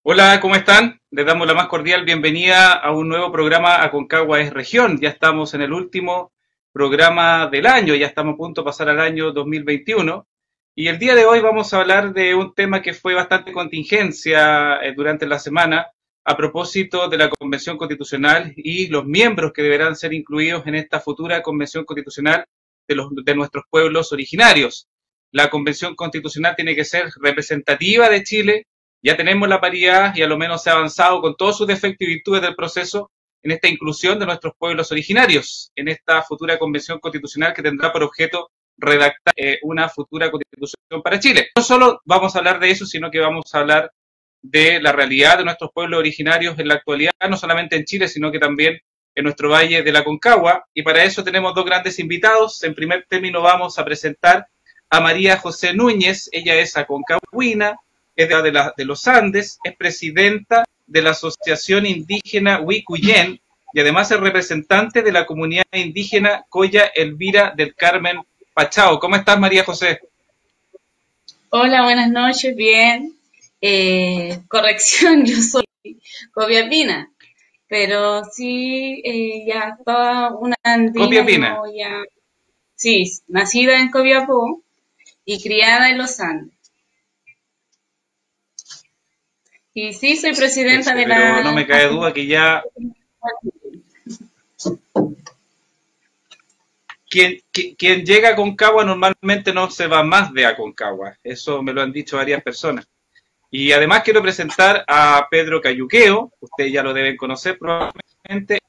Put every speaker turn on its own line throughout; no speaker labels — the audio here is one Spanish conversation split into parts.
Hola, ¿cómo están? Les damos la más cordial bienvenida a un nuevo programa Aconcagua es Región. Ya estamos en el último programa del año, ya estamos a punto de pasar al año 2021. Y el día de hoy vamos a hablar de un tema que fue bastante contingencia durante la semana a propósito de la Convención Constitucional y los miembros que deberán ser incluidos en esta futura Convención Constitucional de nuestros pueblos originarios. La Convención Constitucional tiene que ser representativa de Chile. Ya tenemos la paridad y a lo menos se ha avanzado con todos sus defectos y virtudes del proceso en esta inclusión de nuestros pueblos originarios, en esta futura convención constitucional que tendrá por objeto redactar una futura constitución para Chile. No solo vamos a hablar de eso, sino que vamos a hablar de la realidad de nuestros pueblos originarios en la actualidad, no solamente en Chile, sino que también en nuestro valle de la Concagua. Y para eso tenemos dos grandes invitados. En primer término vamos a presentar a María José Núñez. Ella es aconcagüina, es de los Andes, es presidenta de la Asociación Indígena Huicuyen y además es representante de la comunidad indígena Coya Elvira del Carmen Pachao. ¿Cómo estás, María José?
Hola, buenas noches, bien. Corrección, yo soy copiapina, pero sí, ya toda una andina,
Copiapina.
yo ya, sí, nacida en Copiapó y criada en los Andes. Y sí, soy presidenta de
Pero no
la...
me cae duda que ya quien llega a Concagua normalmente no se va más de Aconcagua. Eso me lo han dicho varias personas. Y además quiero presentar a Pedro Cayuqueo, ustedes ya lo deben conocer probablemente,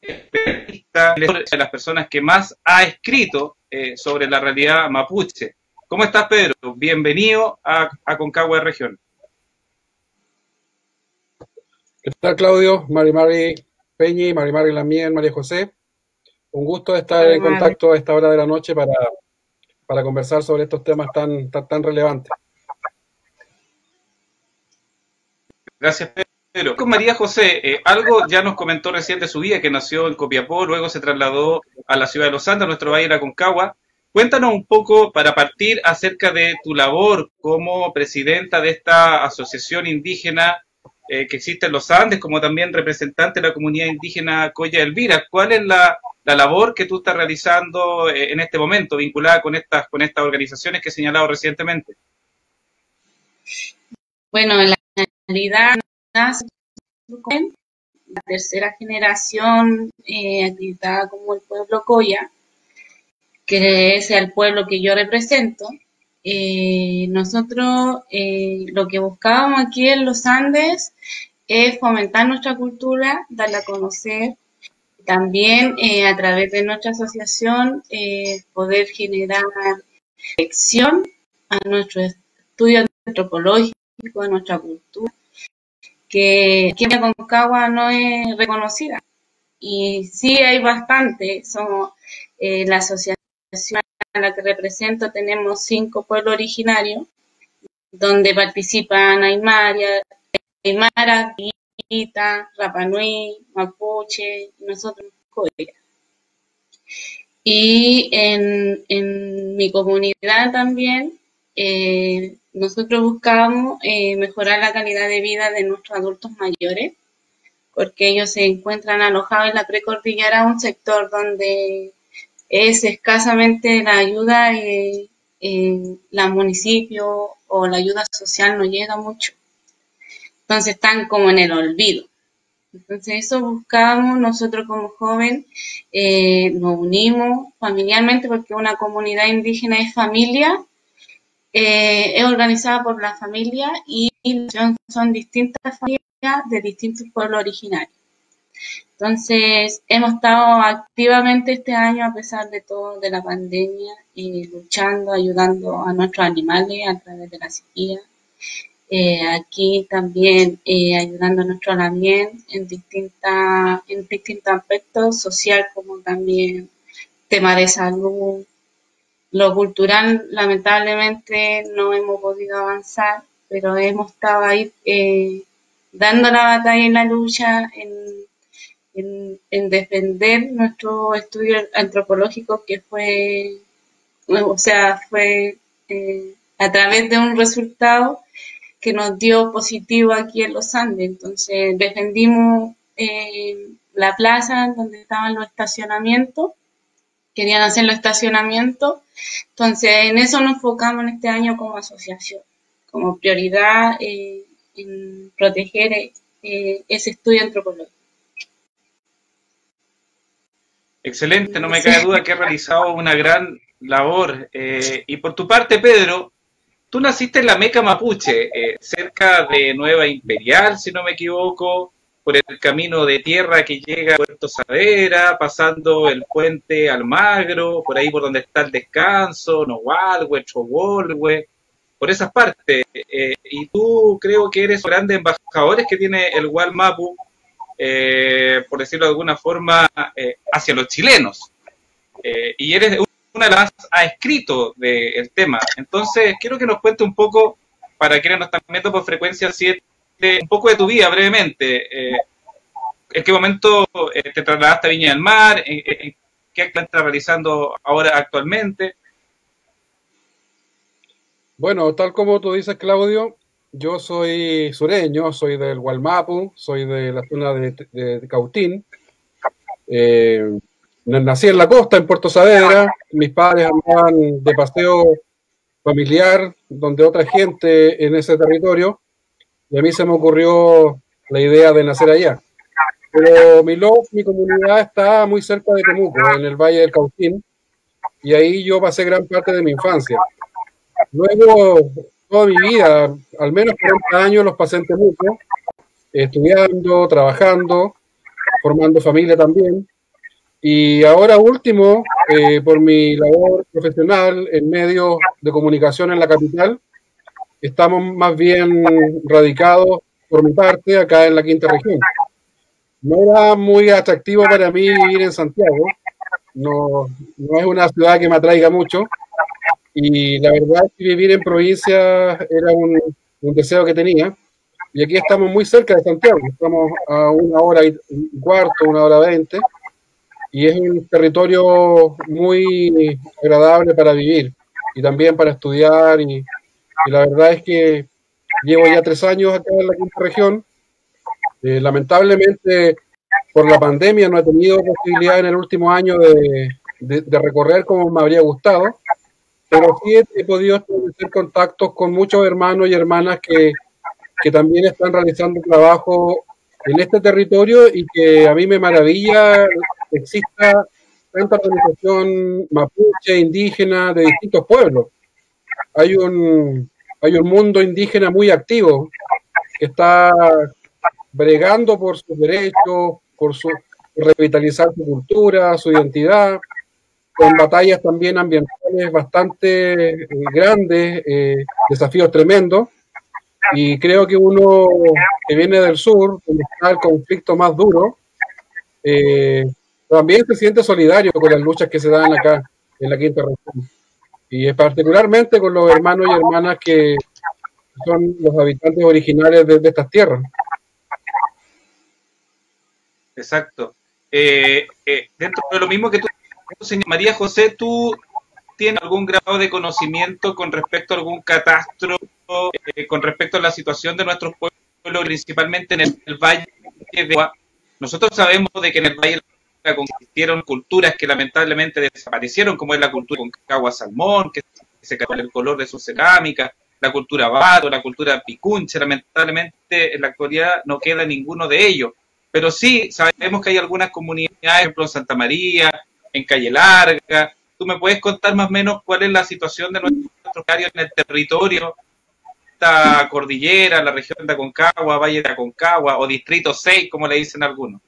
de las personas que más ha escrito sobre la realidad mapuche. ¿Cómo estás, Pedro? Bienvenido a Concagua de Región.
¿Qué tal, Claudio? Mari Peñi, Mari Lamiel, María José. Un gusto estar en contacto a esta hora de la noche para conversar sobre estos temas tan relevantes.
Gracias, Pedro. Con María José, algo ya nos comentó recién de su vida, que nació en Copiapó, luego se trasladó a la ciudad de Los Andes, nuestro valle de Aconcagua. Cuéntanos un poco, para partir, acerca de tu labor como presidenta de esta asociación indígena que existe en Los Andes, como también representante de la comunidad indígena Coya Elvira. ¿Cuál es la labor que tú estás realizando en este momento, vinculada con estas organizaciones que he señalado recientemente?
Bueno, en la realidad, nace la tercera generación acreditada como el pueblo Coya, que es el pueblo que yo represento. Nosotros lo que buscábamos aquí en los Andes es fomentar nuestra cultura, darla a conocer, también a través de nuestra asociación poder generar lección a nuestro estudio antropológico, a nuestra cultura, que aquí en Aconcagua no es reconocida. Y sí hay bastante, somos la asociación a la que represento, tenemos 5 pueblos originarios, donde participan Aymara, Ita, Rapanui, Mapuche, y nosotros Coya. Y en mi comunidad también, nosotros buscamos mejorar la calidad de vida de nuestros adultos mayores, porque ellos se encuentran alojados en la precordillera, un sector donde es escasamente la ayuda, la municipio o la ayuda social no llega mucho. Entonces están como en el olvido. Entonces eso buscamos nosotros como joven, nos unimos familiarmente porque una comunidad indígena es familia, es organizada por la familia y son distintas familias de distintos pueblos originarios. Entonces, hemos estado activamente este año, a pesar de todo, de la pandemia, luchando, ayudando a nuestros animales a través de la sequía. Aquí también ayudando a nuestro ambiente en distintos aspectos, social como también tema de salud. Lo cultural, lamentablemente, no hemos podido avanzar, pero hemos estado ahí dando la batalla en la lucha, en defender nuestro estudio antropológico que fue a través de un resultado que nos dio positivo aquí en los Andes. Entonces defendimos la plaza donde estaban los estacionamientos, querían hacer los estacionamientos. Entonces en eso nos enfocamos en este año como asociación, como prioridad en proteger ese estudio antropológico.
Excelente, no me cabe duda que has realizado una gran labor. Y por tu parte, Pedro, tú naciste en la Meca Mapuche, cerca de Nueva Imperial, si no me equivoco, por el camino de tierra que llega a Puerto Saavedra, pasando el puente Almagro, por ahí por donde está el Descanso, Nogualwe, Chobolwe, por esas partes. Y tú creo que eres grandes embajadores que tiene el Gualmapu, por decirlo de alguna forma, hacia los chilenos. Y eres una de las ha escrito del tema. Entonces, quiero que nos cuente un poco, para quienes nos están viendo por Frecuencia 7, un poco de tu vida brevemente. ¿En qué momento te trasladaste a Viña del Mar? ¿Qué estás realizando ahora actualmente?
Bueno, tal como tú dices, Claudio, yo soy sureño, soy del Gualmapu, soy de la zona de Cautín. Nací en la costa, en Puerto Saavedra. Mis padres andaban de paseo familiar, donde otra gente en ese territorio, y a mí se me ocurrió la idea de nacer allá. Pero mi comunidad está muy cerca de Temuco, en el Valle del Cautín, y ahí yo pasé gran parte de mi infancia. Luego, toda mi vida, al menos 40 años, los pasé en Temuco, estudiando, trabajando, formando familia también. Y ahora último, por mi labor profesional en medios de comunicación en la capital, estamos más bien radicados, por mi parte, acá en la Quinta Región. No era muy atractivo para mí vivir en Santiago, no es una ciudad que me atraiga mucho, y la verdad es que vivir en provincia era un deseo que tenía, y aquí estamos muy cerca de Santiago, estamos a 1 hora y cuarto, 1 hora 20, y es un territorio muy agradable para vivir y también para estudiar, y la verdad es que llevo ya 3 años acá en la Quinta Región. Lamentablemente por la pandemia no he tenido posibilidad en el último año de recorrer como me habría gustado, pero sí he podido establecer contactos con muchos hermanos y hermanas que también están realizando trabajo en este territorio, y que a mí me maravilla exista tanta organización mapuche, indígena, de distintos pueblos. Hay un mundo indígena muy activo que está bregando por sus derechos, por revitalizar su cultura, su identidad, con batallas también ambientales bastante grandes, desafíos tremendos. Y creo que uno que viene del sur, donde está el conflicto más duro, también se siente solidario con las luchas que se dan acá en la Quinta Región. Y particularmente con los hermanos y hermanas que son los habitantes originales de estas tierras.
Exacto. Dentro de lo mismo que tú, María José, ¿tú tienes algún grado de conocimiento con respecto a algún catastro, con respecto a la situación de nuestros pueblos, principalmente en el Valle de Agua? Nosotros sabemos de que en el Valle de Agua existieron culturas que lamentablemente desaparecieron, como es la cultura Concagua Salmón, que se cambió el color de su cerámica, la cultura Bato, la cultura Picunche. Lamentablemente en la actualidad no queda ninguno de ellos. Pero sí sabemos que hay algunas comunidades, por ejemplo en Santa María, en Calle Larga. ¿Tú me puedes contar más o menos cuál es la situación de nuestros áreas en el territorio, esta cordillera, la región de Aconcagua, Valle de Aconcagua, o Distrito 6, como le dicen algunos?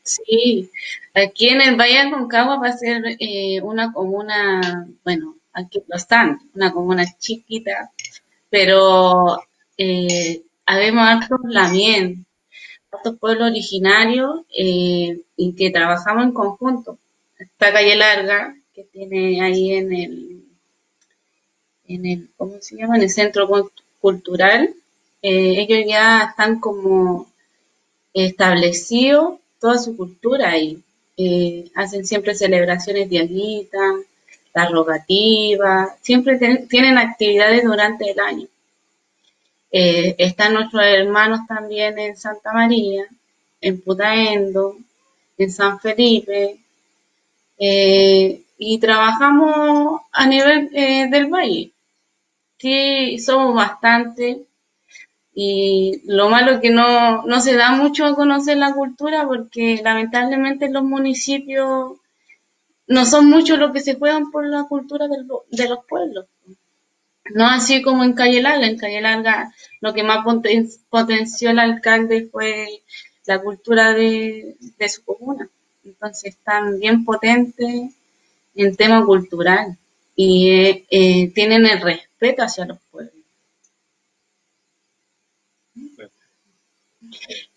Sí, aquí en el Valle de Aconcagua va a ser una comuna, bueno, aquí lo están, una comuna chiquita, pero habemos hartos lamien, hartos pueblos originarios, y que trabajamos en conjunto. Está Calle Larga, que tiene ahí en el, ¿cómo se llama? En el centro cultural. Ellos ya están como establecidos toda su cultura ahí. Hacen siempre celebraciones de Aguita, la rogativa, siempre tienen actividades durante el año. Están nuestros hermanos también en Santa María, en Putaendo, en San Felipe, y trabajamos a nivel del valle. Sí, somos bastante, y lo malo es que no se da mucho a conocer la cultura porque lamentablemente en los municipios no son muchos los que se juegan por la cultura de los pueblos. No así como en Calle Larga. En Calle Larga lo que más potenció el alcalde fue la cultura de su comuna. Entonces están bien potentes en tema cultural y tienen el respeto hacia los pueblos.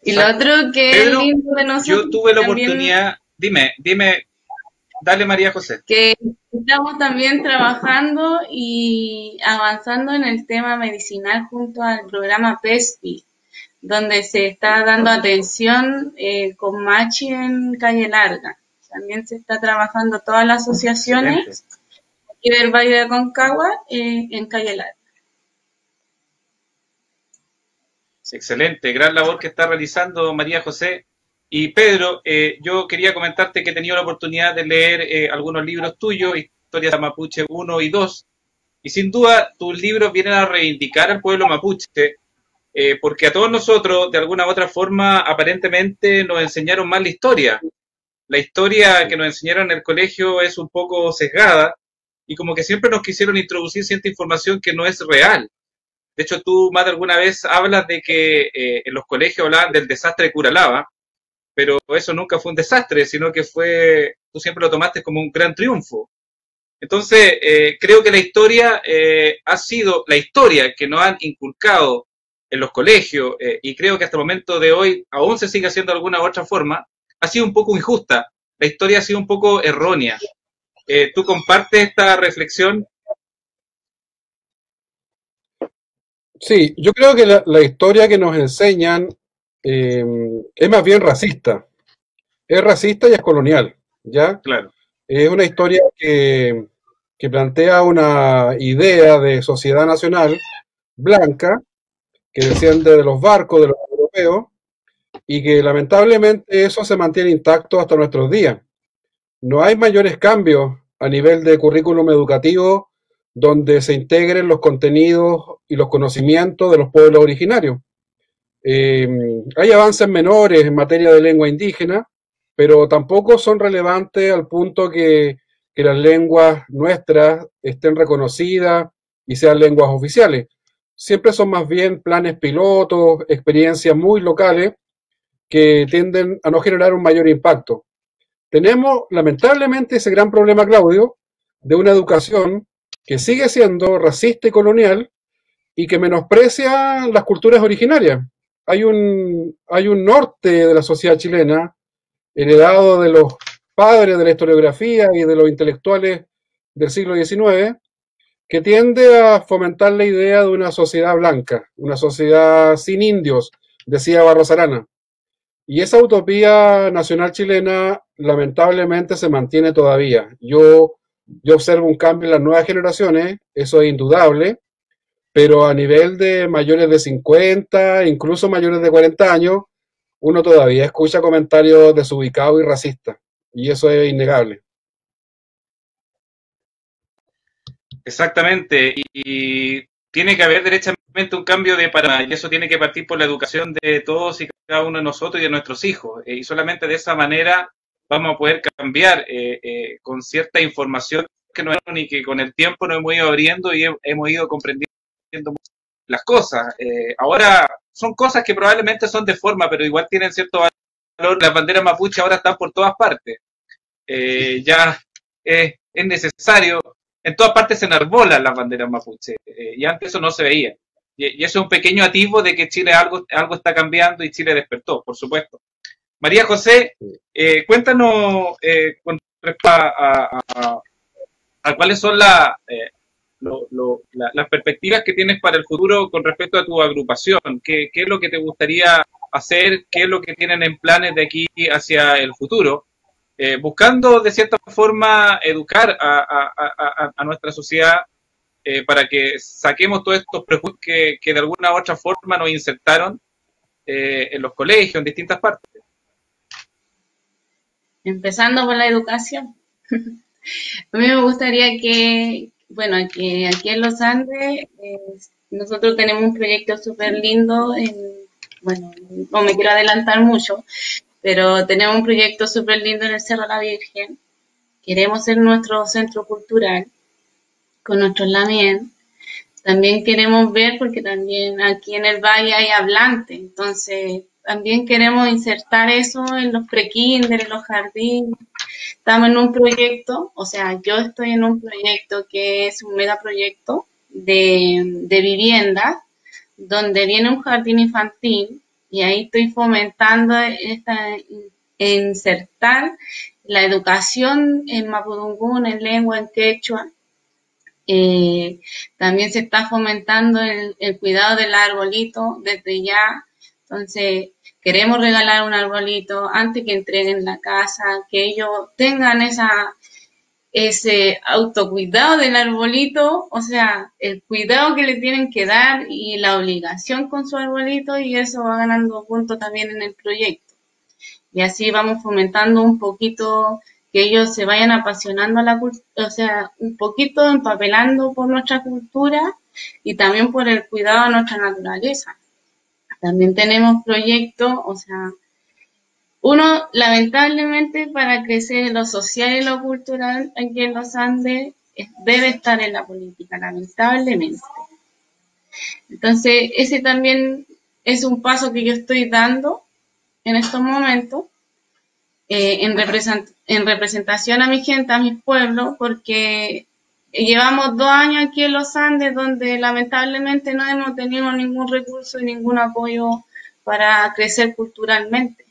Y lo otro que
Pedro,
es lindo de nosotros...
Yo tuve la oportunidad... Dime, dale María José.
Que estamos también trabajando y avanzando en el tema medicinal junto al programa PESPI, donde se está dando atención con Machi en Calle Larga. También se está trabajando todas las asociaciones aquí del Valle de Aconcagua en Calle Larga.
Excelente, gran labor que está realizando María José. Y Pedro, yo quería comentarte que he tenido la oportunidad de leer algunos libros tuyos, Historias de Mapuche 1 y 2, y sin duda tus libros vienen a reivindicar al pueblo mapuche, porque a todos nosotros, de alguna u otra forma, aparentemente nos enseñaron mal la historia. La historia que nos enseñaron en el colegio es un poco sesgada, y como que siempre nos quisieron introducir cierta información que no es real. De hecho, tú más de alguna vez hablas de que en los colegios hablaban del desastre de Curalaba, pero eso nunca fue un desastre, sino que tú siempre lo tomaste como un gran triunfo. Entonces, creo que la historia ha sido la historia que nos han inculcado en los colegios, y creo que hasta el momento de hoy aún se sigue haciendo de alguna u otra forma, ha sido un poco injusta. La historia ha sido un poco errónea. ¿Tú compartes esta reflexión?
Sí, yo creo que la historia que nos enseñan es más bien racista. Es racista y es colonial, ¿ya?
Claro.
Es una historia que plantea una idea de sociedad nacional blanca que desciende de los barcos de los europeos y que lamentablemente eso se mantiene intacto hasta nuestros días. No hay mayores cambios a nivel de currículum educativo donde se integren los contenidos y los conocimientos de los pueblos originarios. Hay avances menores en materia de lengua indígena, pero tampoco son relevantes al punto que las lenguas nuestras estén reconocidas y sean lenguas oficiales. Siempre son más bien planes pilotos, experiencias muy locales que tienden a no generar un mayor impacto. Tenemos lamentablemente ese gran problema, Claudio, de una educación que sigue siendo racista y colonial y que menosprecia las culturas originarias. Hay un norte de la sociedad chilena heredado de los padres de la historiografía y de los intelectuales del siglo XIX, que tiende a fomentar la idea de una sociedad blanca, una sociedad sin indios, decía Barros Arana. Y esa utopía nacional chilena lamentablemente se mantiene todavía. Yo observo un cambio en las nuevas generaciones, eso es indudable, pero a nivel de mayores de 50, incluso mayores de 40 años, uno todavía escucha comentarios desubicados y racistas, y eso es innegable.
Exactamente, y tiene que haber derechamente un cambio de paradigma, y eso tiene que partir por la educación de todos y cada uno de nosotros y de nuestros hijos, y solamente de esa manera vamos a poder cambiar con cierta información que nos y que con el tiempo nos hemos ido abriendo y hemos ido comprendiendo las cosas. Ahora son cosas que probablemente son de forma, pero igual tienen cierto valor. Las banderas mapuche ahora están por todas partes. Ya es necesario. En todas partes se enarbolan las banderas mapuche, y antes eso no se veía. Y eso es un pequeño atisbo de que Chile algo está cambiando y Chile despertó, por supuesto. María José, cuéntanos con respecto a cuáles son las perspectivas que tienes para el futuro con respecto a tu agrupación. ¿Qué es lo que te gustaría hacer? ¿Qué es lo que tienen en planes de aquí hacia el futuro? Buscando de cierta forma educar a nuestra sociedad para que saquemos todos estos prejuicios que de alguna u otra forma nos insertaron en los colegios, en distintas partes.
Empezando por la educación. A mí me gustaría que aquí en Los Andes nosotros tenemos un proyecto súper lindo, no me quiero adelantar mucho, pero tenemos un proyecto súper lindo en el Cerro La Virgen. Queremos ser nuestro centro cultural con nuestros lamien. También queremos ver, porque también aquí en el valle hay hablantes, entonces también queremos insertar eso en los prekinder, en los jardines. Estamos en un proyecto, o sea, yo estoy en un proyecto que es un megaproyecto de vivienda, donde viene un jardín infantil, y ahí estoy fomentando insertar la educación en mapudungún, en lengua, en quechua. También se está fomentando el cuidado del arbolito desde ya. Entonces, queremos regalar un arbolito antes que entreguen la casa, que ellos tengan ese autocuidado del arbolito, o sea, el cuidado que le tienen que dar y la obligación con su arbolito, y eso va ganando puntos también en el proyecto. Y así vamos fomentando un poquito que ellos se vayan apasionando a la cultura, o sea, un poquito empapelando por nuestra cultura y también por el cuidado de nuestra naturaleza. También tenemos proyectos, o sea, uno, lamentablemente, para crecer en lo social y lo cultural aquí en los Andes, debe estar en la política, lamentablemente. Entonces, ese también es un paso que yo estoy dando en estos momentos, en representación a mi gente, a mi pueblo, porque llevamos 2 años aquí en los Andes donde lamentablemente no hemos tenido ningún recurso y ningún apoyo para crecer culturalmente.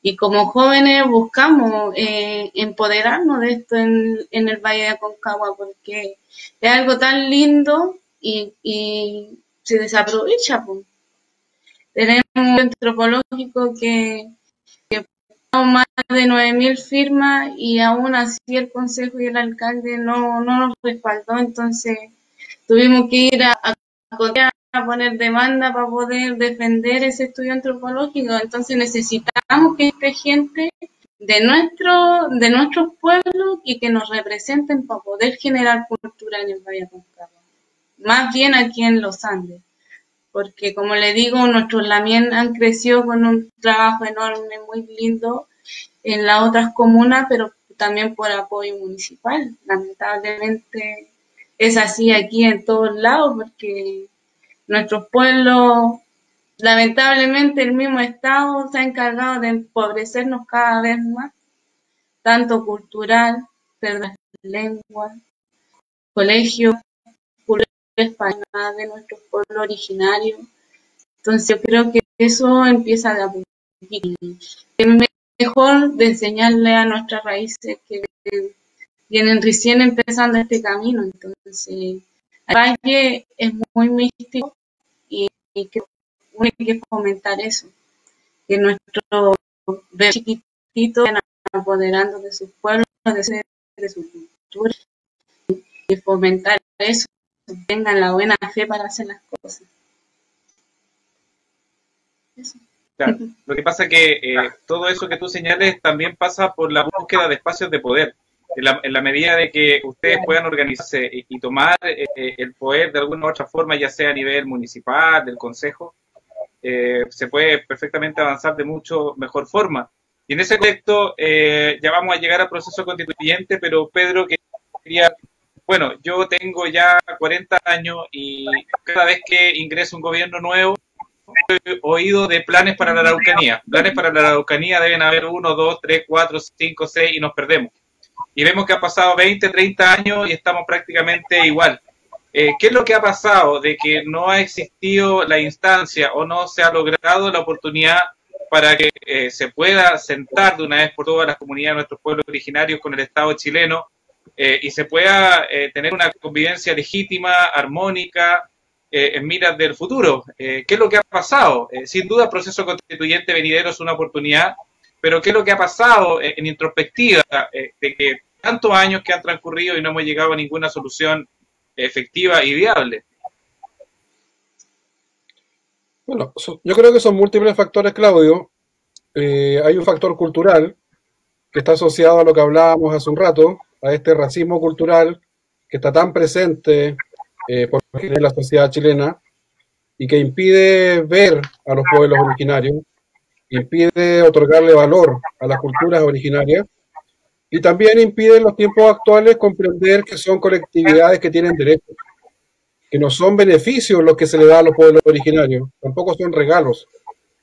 Y como jóvenes buscamos empoderarnos de esto en el Valle de Aconcagua, porque es algo tan lindo y se desaprovecha, pues. Tenemos un antropológico que más de 9.000 firmas y aún así el consejo y el alcalde no nos respaldó, entonces tuvimos que ir a poner demanda para poder defender ese estudio antropológico. Entonces necesitamos que esté gente de nuestros pueblos y que nos representen para poder generar cultura en el Valle de Aconcagua, más bien aquí en los Andes. Porque, como le digo, nuestros lamien han crecido con un trabajo enorme, muy lindo en las otras comunas, pero también por apoyo municipal. Lamentablemente es así aquí en todos lados, porque nuestros pueblos, lamentablemente el mismo Estado se ha encargado de empobrecernos cada vez más, tanto cultural, perder lengua, colegio, española de nuestro pueblo originario. Entonces yo creo que eso empieza de a poquito. Es mejor de enseñarle a nuestras raíces que vienen recién empezando este camino. Entonces el valle es muy místico y que uno hay que fomentar eso, que nuestros bebés chiquititos vayan apoderando de sus pueblos, de su cultura, y fomentar eso, tengan la buena fe para hacer las cosas. Eso.
Claro. Lo que pasa es que todo eso que tú señales también pasa por la búsqueda de espacios de poder. En la medida de que ustedes puedan organizarse y tomar el poder de alguna u otra forma, ya sea a nivel municipal, del consejo, se puede perfectamente avanzar de mucho mejor forma. Y en ese contexto ya vamos a llegar al proceso constituyente, pero Pedro, quería... Bueno, yo tengo ya 40 años y cada vez que ingresa un gobierno nuevo, he oído de planes para la Araucanía. Planes para la Araucanía deben haber 1, 2, 3, 4, 5, 6 y nos perdemos. Y vemos que han pasado 20, 30 años y estamos prácticamente igual. ¿Qué es lo que ha pasado de que no ha existido la instancia o no se ha logrado la oportunidad para que se pueda sentar de una vez por todas las comunidades de nuestros pueblos originarios con el Estado chileno y se pueda tener una convivencia legítima, armónica, en miras del futuro? ¿Qué es lo que ha pasado? Sin duda el proceso constituyente venidero es una oportunidad, pero ¿qué es lo que ha pasado en introspectiva de que tantos años que han transcurrido y no hemos llegado a ninguna solución efectiva y viable.
Bueno, yo creo que son múltiples factores, Claudio. Hay un factor cultural que está asociado a lo que hablábamos hace un rato, a este racismo cultural que está tan presente por en la sociedad chilena y que impide ver a los pueblos originarios, impide otorgarle valor a las culturas originarias y también impide en los tiempos actuales comprender que son colectividades que tienen derechos, que no son beneficios los que se le da a los pueblos originarios, tampoco son regalos,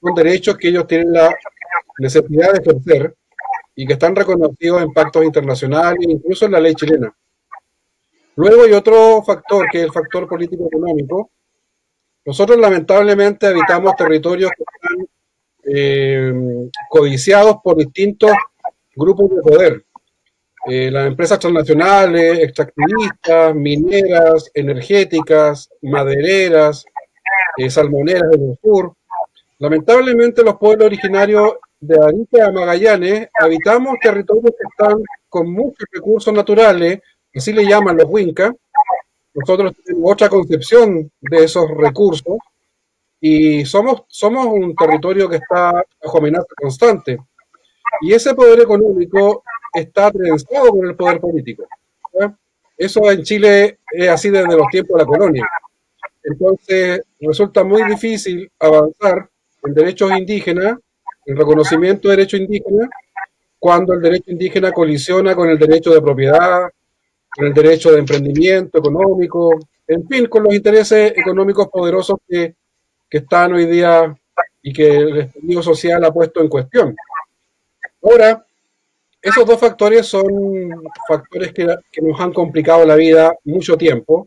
son derechos que ellos tienen la necesidad de ejercer y que están reconocidos en pactos internacionales, incluso en la ley chilena. Luego hay otro factor, que es el factor político-económico. Nosotros lamentablemente habitamos territorios que están codiciados por distintos grupos de poder. Las empresas transnacionales, extractivistas, mineras, energéticas, madereras, salmoneras del sur. Lamentablemente los pueblos originarios de Arica a Magallanes habitamos territorios que están con muchos recursos naturales, así le llaman los Huincas. Nosotros tenemos otra concepción de esos recursos y somos un territorio que está bajo amenaza constante. Y ese poder económico está trenzado con el poder político. ¿Ya? Eso en Chile es así desde los tiempos de la colonia. Entonces resulta muy difícil avanzar en derechos indígenas, en reconocimiento de derechos indígenas, cuando el derecho indígena colisiona con el derecho de propiedad, con el derecho de emprendimiento económico, en fin, con los intereses económicos poderosos que están hoy día y que el estallido social ha puesto en cuestión. Ahora, esos dos factores son factores que nos han complicado la vida mucho tiempo,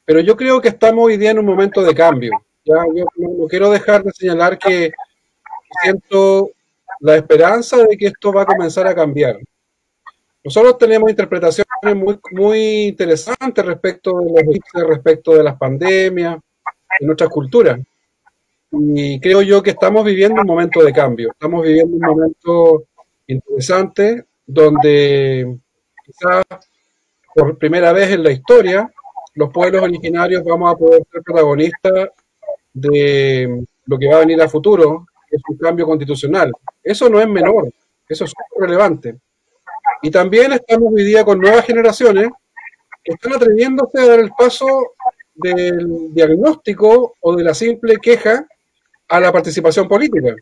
pero yo creo que estamos hoy día en un momento de cambio. ¿Ya? Yo no quiero dejar de señalar que siento la esperanza de que esto va a comenzar a cambiar. Nosotros tenemos interpretaciones muy interesantes respecto de los eclipses, respecto de las pandemias, en nuestras culturas. Y creo yo que estamos viviendo un momento de cambio. Estamos viviendo un momento interesante donde quizás por primera vez en la historia los pueblos originarios vamos a poder ser protagonistas de lo que va a venir a futuro, que es un cambio constitucional. Eso no es menor, eso es súper relevante. Y también estamos hoy día con nuevas generaciones que están atreviéndose a dar el paso del diagnóstico o de la simple queja a la participación política.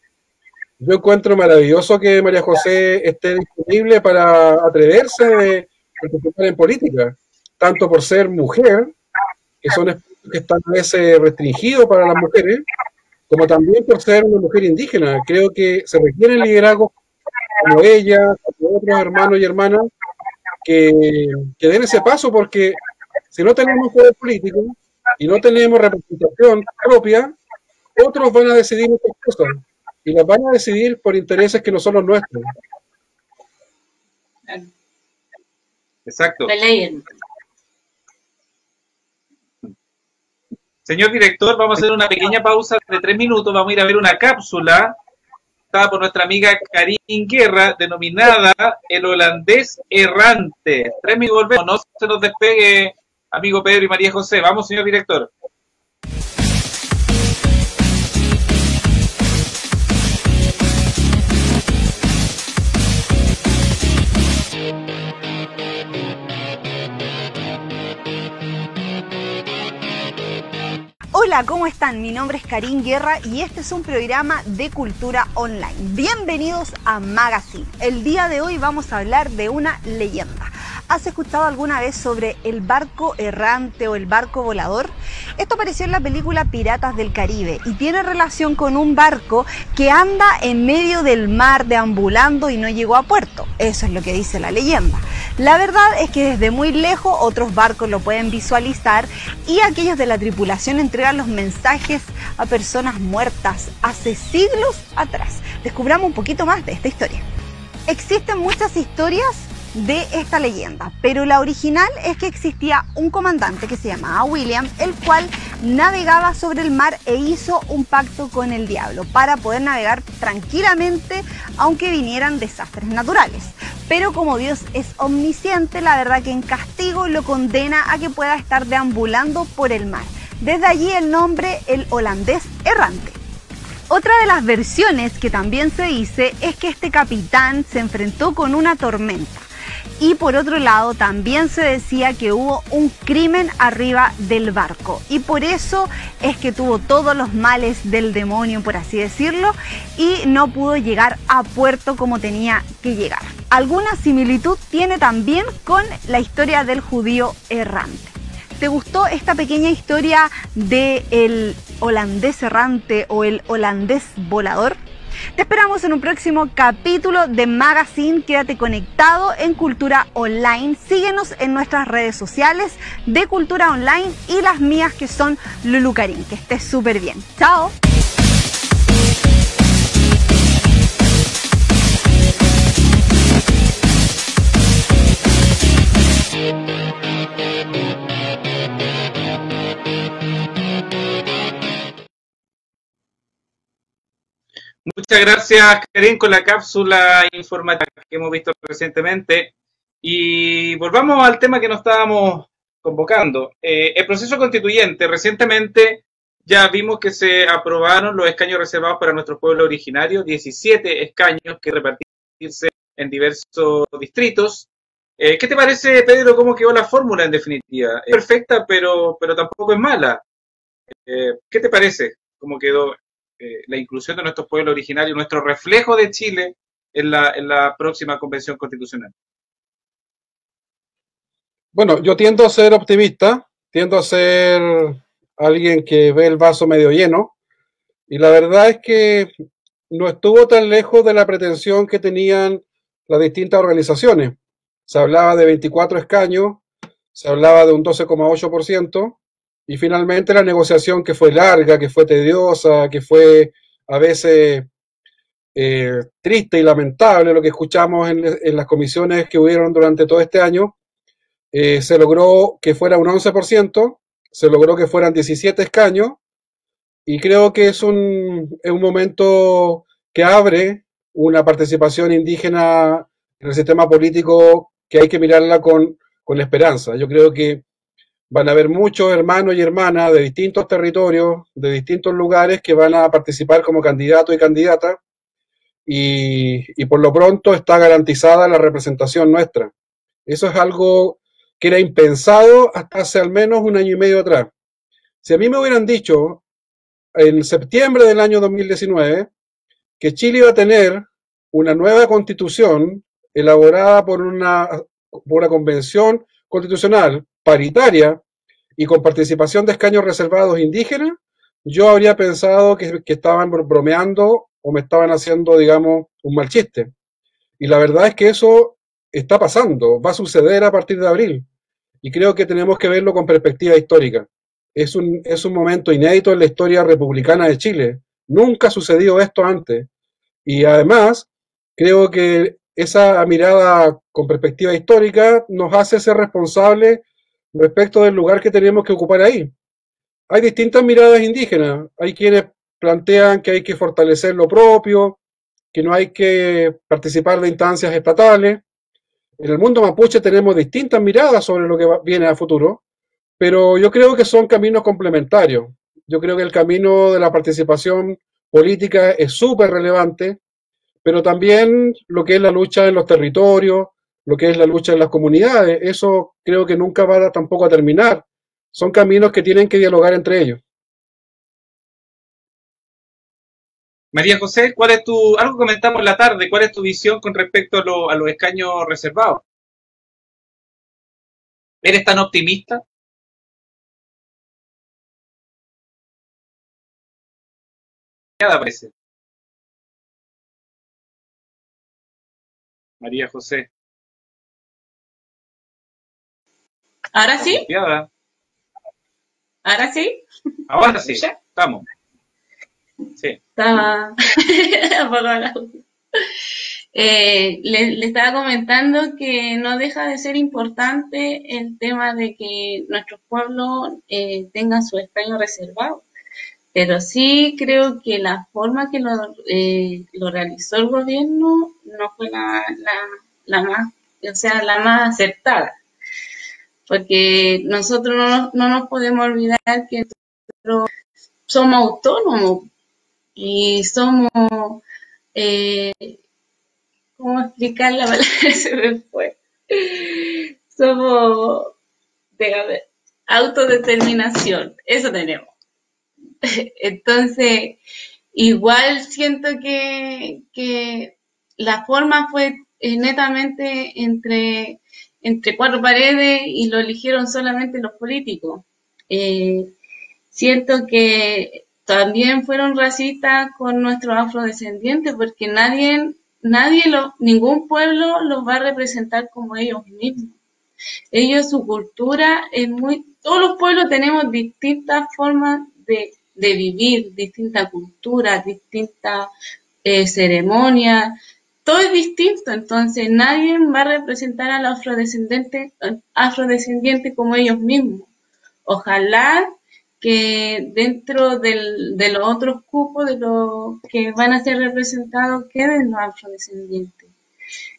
Yo encuentro maravilloso que María José esté disponible para atreverse de participar en política, tanto por ser mujer, que son espacios que están a veces restringidos para las mujeres, como también por ser una mujer indígena. Creo que se requieren liderazgos como ella, como otros hermanos y hermanas, que den ese paso, porque si no tenemos poder político y no tenemos representación propia, otros van a decidir estas cosas, y las van a decidir por intereses que no son los nuestros.
Exacto. Señor director, vamos a hacer una pequeña pausa de 3 minutos, vamos a ir a ver una cápsula estaba por nuestra amiga Karin Guerra, denominada El Holandés Errante. 3 minutos, volvemos, no se nos despegue, amigo Pedro y María José. Vamos, señor director.
Hola, ¿cómo están? Mi nombre es Karin Guerra y este es un programa de cultura online. Bienvenidos a Magazine. El día de hoy vamos a hablar de una leyenda. ¿Has escuchado alguna vez sobre el barco errante o el barco volador? Esto apareció en la película Piratas del Caribe y tiene relación con un barco que anda en medio del mar deambulando y no llegó a puerto. Eso es lo que dice la leyenda. La verdad es que desde muy lejos otros barcos lo pueden visualizar y aquellos de la tripulación entregan los mensajes a personas muertas hace siglos atrás. Descubramos un poquito más de esta historia. Existen muchas historias de esta leyenda, pero la original es que existía un comandante que se llamaba William, el cual navegaba sobre el mar e hizo un pacto con el diablo para poder navegar tranquilamente aunque vinieran desastres naturales. pero como Dios es omnisciente, la verdad que en castigo lo condena a que pueda estar deambulando por el mar. Desde allí el nombre, el holandés errante. Otra de las versiones que también se dice es que este capitán se enfrentó con una tormenta. Y por otro lado también se decía que hubo un crimen arriba del barco y por eso es que tuvo todos los males del demonio, por así decirlo, y no pudo llegar a puerto como tenía que llegar. Alguna similitud tiene también con la historia del judío errante. ¿Te gustó esta pequeña historia del holandés errante o el holandés volador? Te esperamos en un próximo capítulo de Magazine. Quédate conectado en Cultura Online. Síguenos en nuestras redes sociales de Cultura Online y las mías que son Lulu Karim. Que estés súper bien. ¡Chao!
Muchas gracias, Karim, con la cápsula informativa que hemos visto recientemente. Y volvamos al tema que nos estábamos convocando. El proceso constituyente. Recientemente ya vimos que se aprobaron los escaños reservados para nuestro pueblo originario, 17 escaños que repartirse en diversos distritos. ¿Qué te parece, Pedro, cómo quedó la fórmula en definitiva? Es perfecta, pero tampoco es mala. ¿Qué te parece cómo quedó la inclusión de nuestros pueblos originarios, nuestro reflejo de Chile en la próxima convención constitucional?
Bueno, yo tiendo a ser optimista, tiendo a ser alguien que ve el vaso medio lleno, y la verdad es que no estuvo tan lejos de la pretensión que tenían las distintas organizaciones. Se hablaba de 24 escaños, se hablaba de un 12,8%, y finalmente la negociación, que fue larga, que fue tediosa, que fue a veces triste y lamentable, lo que escuchamos en las comisiones que hubieron durante todo este año, se logró que fuera un 11%, se logró que fueran 17 escaños, y creo que es un momento que abre una participación indígena en el sistema político que hay que mirarla con esperanza. Yo creo que van a haber muchos hermanos y hermanas de distintos territorios, de distintos lugares, que van a participar como candidatos y candidatas, y por lo pronto está garantizada la representación nuestra. Eso es algo que era impensado hasta hace al menos un año y medio atrás. Si a mí me hubieran dicho en septiembre del año 2019 que Chile iba a tener una nueva constitución elaborada por una convención constitucional paritaria y con participación de escaños reservados indígenas, yo habría pensado que estaban bromeando o me estaban haciendo, digamos, un mal chiste. Y la verdad es que eso está pasando, va a suceder a partir de abril. Y creo que tenemos que verlo con perspectiva histórica. Es un momento inédito en la historia republicana de Chile. Nunca ha sucedido esto antes. Y además, creo que esa mirada con perspectiva histórica nos hace ser responsables respecto del lugar que tenemos que ocupar ahí. Hay distintas miradas indígenas. Hay quienes plantean que hay que fortalecer lo propio, que no hay que participar de instancias estatales. En el mundo mapuche tenemos distintas miradas sobre lo que viene a futuro, pero yo creo que son caminos complementarios. Yo creo que el camino de la participación política es súper relevante, pero también lo que es la lucha en los territorios, lo que es la lucha en las comunidades, eso creo que nunca va tampoco a terminar. Son caminos que tienen que dialogar entre ellos.
María José, algo comentamos en la tarde, ¿cuál es tu visión con respecto a los escaños reservados? ¿Eres tan optimista? Nada parece. María José.
¿Ahora sí?
Confiada.
¿Ahora sí?
Ahora sí, estamos. Sí.
Está le estaba comentando que no deja de ser importante el tema de que nuestros pueblos tengan su escaño reservado, pero sí creo que la forma que lo realizó el gobierno no fue o sea, la más acertada. Porque nosotros no nos podemos olvidar que nosotros somos autónomos y somos, ¿cómo explicar la palabra? Se me fue. Somos, déjame, autodeterminación, eso tenemos. Entonces, igual siento que la forma fue netamente entre cuatro paredes y lo eligieron solamente los políticos. Siento que también fueron racistas con nuestros afrodescendientes porque ningún pueblo los va a representar como ellos mismos. Ellos, su cultura es todos los pueblos tenemos distintas formas de vivir, distintas culturas, distintas ceremonias, todo es distinto, entonces nadie va a representar a los afrodescendientes como ellos mismos. Ojalá que dentro de los otros cupos de los que van a ser representados queden los afrodescendientes.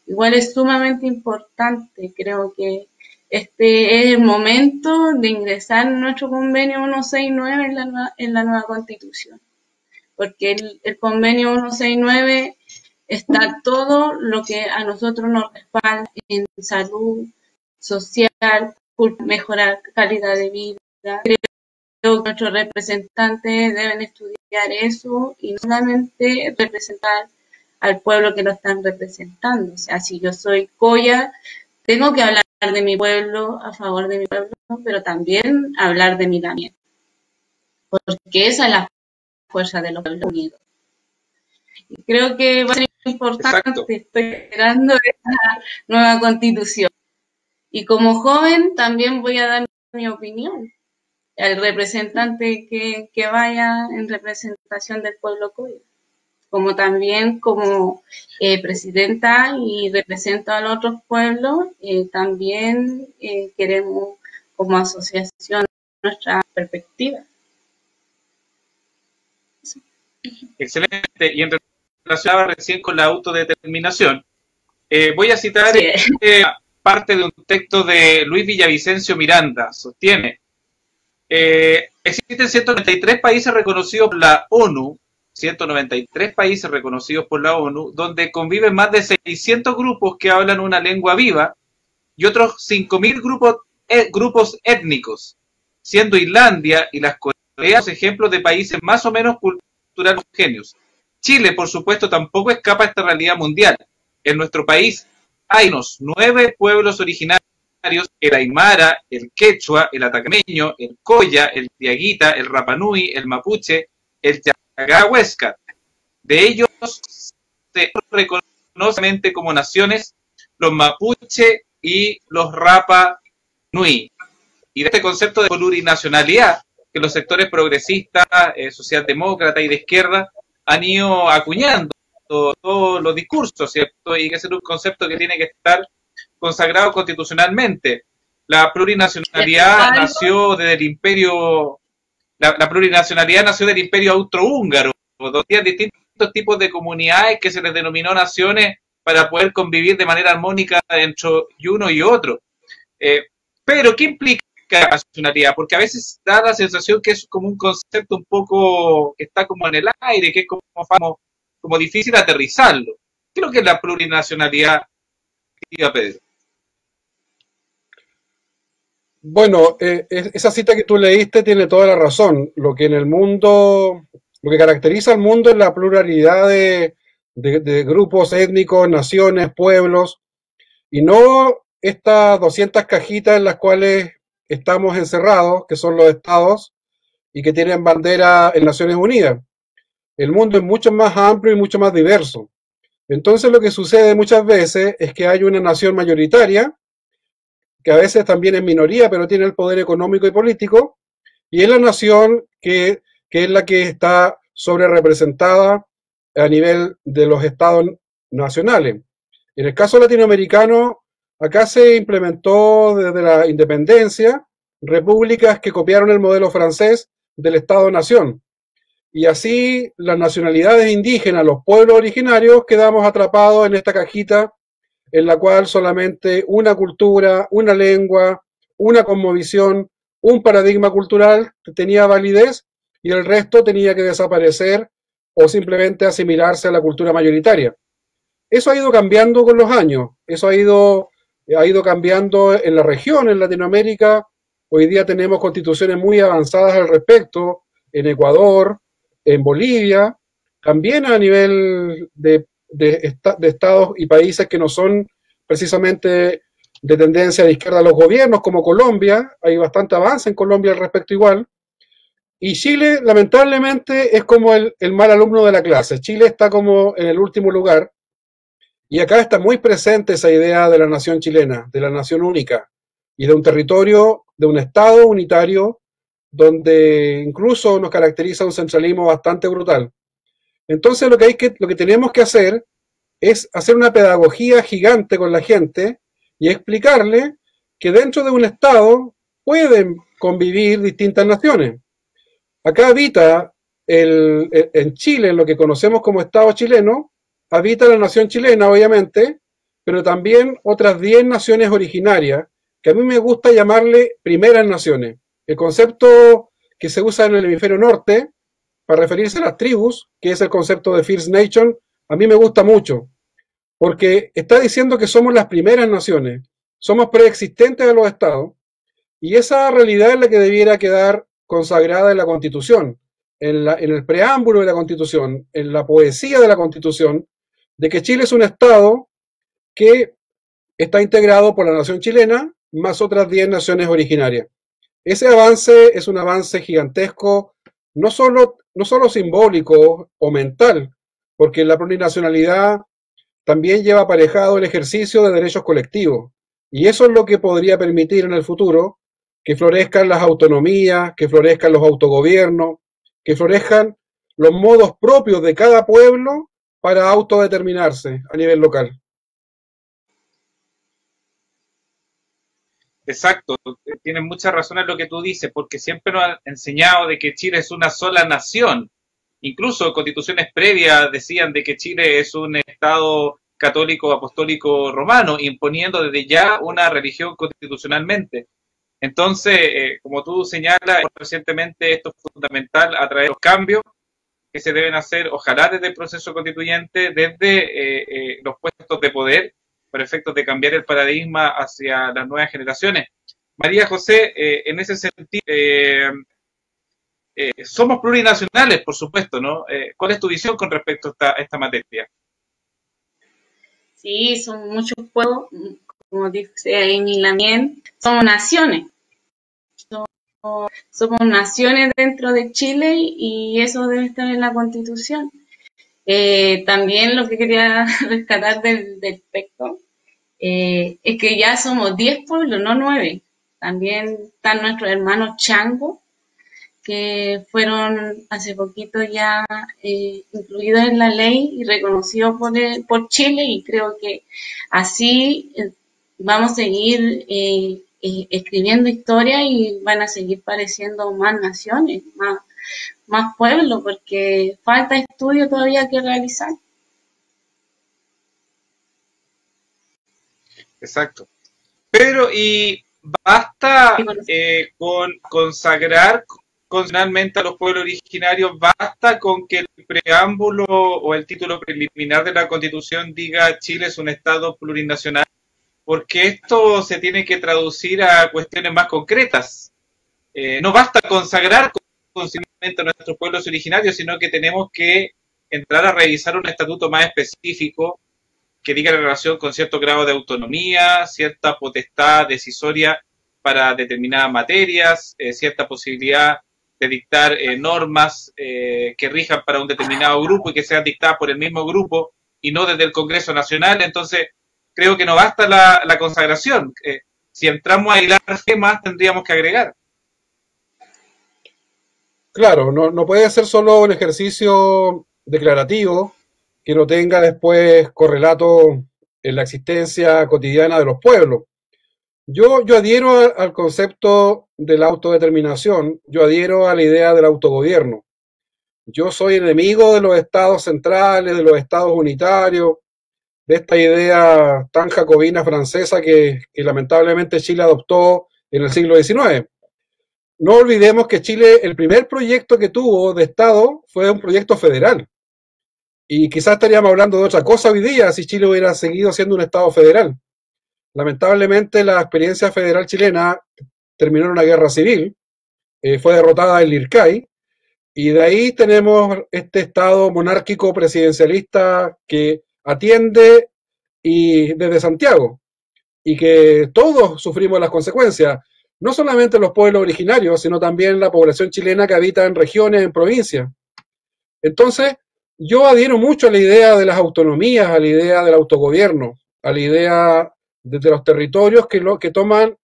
Igual es sumamente importante, creo que este es el momento de ingresar en nuestro convenio 169 en la nueva Constitución, porque el convenio 169 está todo lo que a nosotros nos respalda en salud social, mejorar calidad de vida. Creo que nuestros representantes deben estudiar eso y no solamente representar al pueblo que lo están representando. O sea, si yo soy Coya, tengo que hablar de mi pueblo, a favor de mi pueblo, pero también hablar de mi también. Porque esa es la fuerza de los pueblos unidos. Y creo que va a ser importante.
Exacto.
Estoy esperando esta nueva Constitución. Y como joven también voy a dar mi opinión al representante que vaya en representación del pueblo Coya. Como también como presidenta y represento a los otros pueblos, también queremos como asociación nuestra perspectiva.
Excelente. Y en relación recién con la autodeterminación, voy a citar parte de un texto de Luis Villavicencio Miranda. Sostiene, existen 193 países reconocidos por la ONU, 193 países reconocidos por la ONU, donde conviven más de 600 grupos que hablan una lengua viva y otros 5.000 grupos étnicos, siendo Islandia y las Coreas ejemplos de países más o menos culturales homogéneos. Chile, por supuesto, tampoco escapa a esta realidad mundial. En nuestro país hay unos 9 pueblos originarios: el Aymara, el Quechua, el Atacameño, el Coya, el Diaguita, el Rapanui, el Mapuche, el Yagahuesca. De ellos se reconocen como naciones los Mapuche y los Rapa Nui. Y de este concepto de plurinacionalidad que los sectores progresistas, socialdemócratas y de izquierda han ido acuñando todos los discursos, ¿cierto? Y que es un concepto que tiene que estar consagrado constitucionalmente. La plurinacionalidad nació desde el imperio, la plurinacionalidad nació del imperio austrohúngaro, donde había distintos tipos de comunidades que se les denominó naciones para poder convivir de manera armónica entre uno y otro. Pero, ¿qué implica la nacionalidad? Porque a veces da la sensación que es como un concepto un poco que está como en el aire, que es como difícil aterrizarlo. ¿Qué es lo que es la plurinacionalidad, Pedro?
Bueno, esa cita que tú leíste tiene toda la razón. Lo que caracteriza al mundo es la pluralidad de grupos étnicos, naciones, pueblos, y no estas 200 cajitas en las cuales estamos encerrados, que son los estados, y que tienen bandera en Naciones Unidas. El mundo es mucho más amplio y mucho más diverso. Entonces lo que sucede muchas veces es que hay una nación mayoritaria, que a veces también es minoría, pero tiene el poder económico y político, y es la nación que es la que está sobre representada a nivel de los estados nacionales. En el caso latinoamericano, acá se implementó desde la independencia repúblicas que copiaron el modelo francés del Estado-Nación. Y así las nacionalidades indígenas, los pueblos originarios, quedamos atrapados en esta cajita en la cual solamente una cultura, una lengua, una cosmovisión, un paradigma cultural tenía validez y el resto tenía que desaparecer o simplemente asimilarse a la cultura mayoritaria. Eso ha ido cambiando con los años, eso ha ido cambiando en la región, en Latinoamérica. Hoy día tenemos constituciones muy avanzadas al respecto, en Ecuador, en Bolivia, también a nivel de estados y países que no son precisamente de tendencia de izquierda a los gobiernos, como Colombia. Hay bastante avance en Colombia al respecto igual. Y Chile, lamentablemente, es como el mal alumno de la clase. Chile está como en el último lugar. Y acá está muy presente esa idea de la nación chilena, de la nación única, y de un territorio, de un Estado unitario, donde incluso nos caracteriza un centralismo bastante brutal. Entonces lo que tenemos que hacer es hacer una pedagogía gigante con la gente y explicarle que dentro de un Estado pueden convivir distintas naciones. Acá habita, en Chile, en lo que conocemos como Estado chileno, habita la nación chilena, obviamente, pero también otras 10 naciones originarias, que a mí me gusta llamarle primeras naciones. El concepto que se usa en el hemisferio norte para referirse a las tribus, que es el concepto de First Nation, a mí me gusta mucho, porque está diciendo que somos las primeras naciones, somos preexistentes a los estados, y esa realidad es la que debiera quedar consagrada en la Constitución, en el preámbulo de la Constitución, en la poesía de la Constitución, de que Chile es un estado que está integrado por la nación chilena más otras 10 naciones originarias. Ese avance es un avance gigantesco, no solo simbólico o mental, porque la plurinacionalidad también lleva aparejado el ejercicio de derechos colectivos. Y eso es lo que podría permitir en el futuro que florezcan las autonomías, que florezcan los autogobiernos, que florezcan los modos propios de cada pueblo para autodeterminarse a nivel local.
Exacto, tienes mucha razón en lo que tú dices, porque siempre nos han enseñado de que Chile es una sola nación. Incluso constituciones previas decían de que Chile es un Estado católico apostólico romano, imponiendo desde ya una religión constitucionalmente. Entonces, como tú señalas recientemente, esto es fundamental a través de los cambios que se deben hacer, ojalá desde el proceso constituyente, desde los puestos de poder, por efectos de cambiar el paradigma hacia las nuevas generaciones. María José, en ese sentido, somos plurinacionales, por supuesto, ¿no? ¿Cuál es tu visión con respecto a esta materia?
Sí, son muchos pueblos, como dice Amy Lamien, somos naciones. Somos naciones dentro de Chile y eso debe estar en la Constitución. También lo que quería rescatar del texto es que ya somos 10 pueblos, no 9. También están nuestros hermanos Chango, que fueron hace poquito ya incluidos en la ley y reconocidos por Chile, y creo que así vamos a seguir escribiendo historia y van a seguir apareciendo más naciones, más pueblos, porque falta estudio todavía que realizar.
Exacto. Pero, ¿y basta con consagrar constitucionalmente a los pueblos originarios? ¿Basta con que el preámbulo o el título preliminar de la Constitución diga Chile es un Estado plurinacional? Porque esto se tiene que traducir a cuestiones más concretas. No basta consagrar constitucionalmente a nuestros pueblos originarios, sino que tenemos que entrar a revisar un estatuto más específico que diga la relación con cierto grado de autonomía, cierta potestad decisoria para determinadas materias, cierta posibilidad de dictar normas que rijan para un determinado grupo y que sean dictadas por el mismo grupo y no desde el Congreso Nacional. Entonces, creo que no basta la consagración. Si entramos a hilar temas, tendríamos que agregar.
Claro, no puede ser solo un ejercicio declarativo que no tenga después correlato en la existencia cotidiana de los pueblos. Yo adhiero al concepto de la autodeterminación, yo adhiero a la idea del autogobierno. Yo soy enemigo de los estados centrales, de los estados unitarios, de esta idea tan jacobina francesa que lamentablemente Chile adoptó en el siglo XIX. No olvidemos que Chile, el primer proyecto que tuvo de Estado fue un proyecto federal. Y quizás estaríamos hablando de otra cosa hoy día si Chile hubiera seguido siendo un Estado federal. Lamentablemente la experiencia federal chilena terminó en una guerra civil, fue derrotada en Lircay, y de ahí tenemos este Estado monárquico presidencialista que atiende y desde Santiago, y que todos sufrimos las consecuencias, no solamente los pueblos originarios, sino también la población chilena que habita en regiones, en provincias. Entonces, yo adhiero mucho a la idea de las autonomías, a la idea del autogobierno, a la idea de los territorios que toman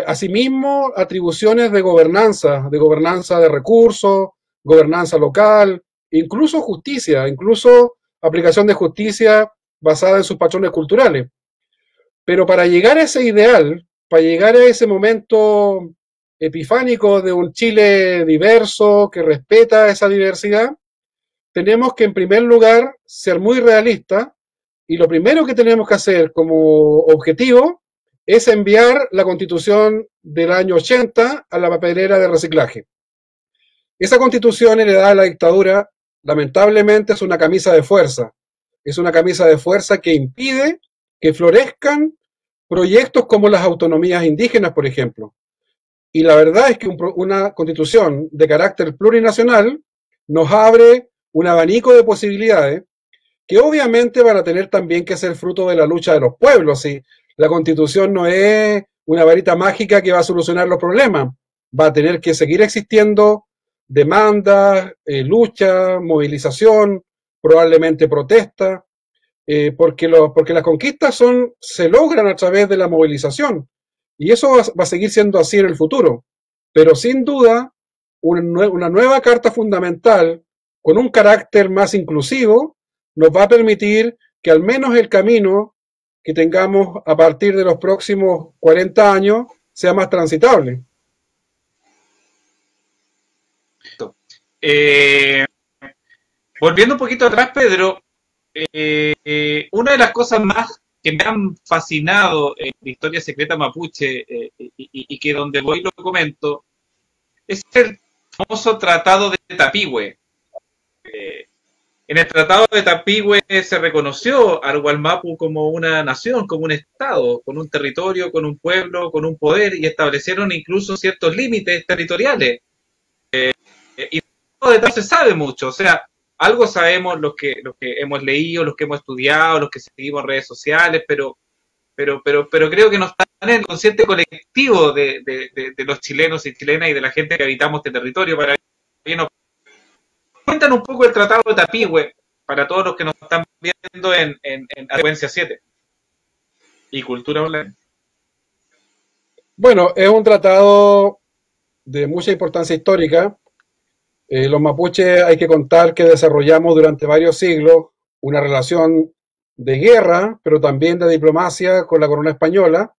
asimismo atribuciones de gobernanza de recursos, gobernanza local, incluso justicia, incluso aplicación de justicia basada en sus patrones culturales. Pero para llegar a ese ideal, para llegar a ese momento epifánico de un Chile diverso que respeta esa diversidad, tenemos que en primer lugar ser muy realistas, y lo primero que tenemos que hacer como objetivo es enviar la Constitución del año 80 a la papelera de reciclaje. Esa Constitución heredada de la dictadura, lamentablemente, es una camisa de fuerza. Es una camisa de fuerza que impide que florezcan proyectos como las autonomías indígenas, por ejemplo. Y la verdad es que una Constitución de carácter plurinacional nos abre un abanico de posibilidades que obviamente van a tener también que ser fruto de la lucha de los pueblos. ¿Sí? La Constitución no es una varita mágica que va a solucionar los problemas. Va a tener que seguir existiendo demandas, lucha, movilización, probablemente protesta, porque las conquistas se logran a través de la movilización. Y eso va a seguir siendo así en el futuro. Pero sin duda, una nueva Carta Fundamental con un carácter más inclusivo nos va a permitir que al menos el camino que tengamos a partir de los próximos 40 años sea más transitable.
Volviendo un poquito atrás, Pedro, una de las cosas más que me han fascinado en la historia secreta mapuche, y que donde voy lo comento, es el famoso Tratado de Tapigüe. En el Tratado de Tapigüe se reconoció a Arhualmapu como una nación, como un estado, con un territorio, con un pueblo, con un poder, y establecieron incluso ciertos límites territoriales. Y no se sabe mucho, o sea, algo sabemos los que hemos leído, los que hemos estudiado, los que seguimos redes sociales, pero creo que no está en el consciente colectivo de los chilenos y chilenas y de la gente que habitamos este territorio. Para que nos cuentan un poco el Tratado de Tapigüe para todos los que nos están viendo en Frecuencia 7 y Cultura Online.
Bueno, es un tratado de mucha importancia histórica. Los mapuches hay que contar que desarrollamos durante varios siglos una relación de guerra, pero también de diplomacia con la corona española.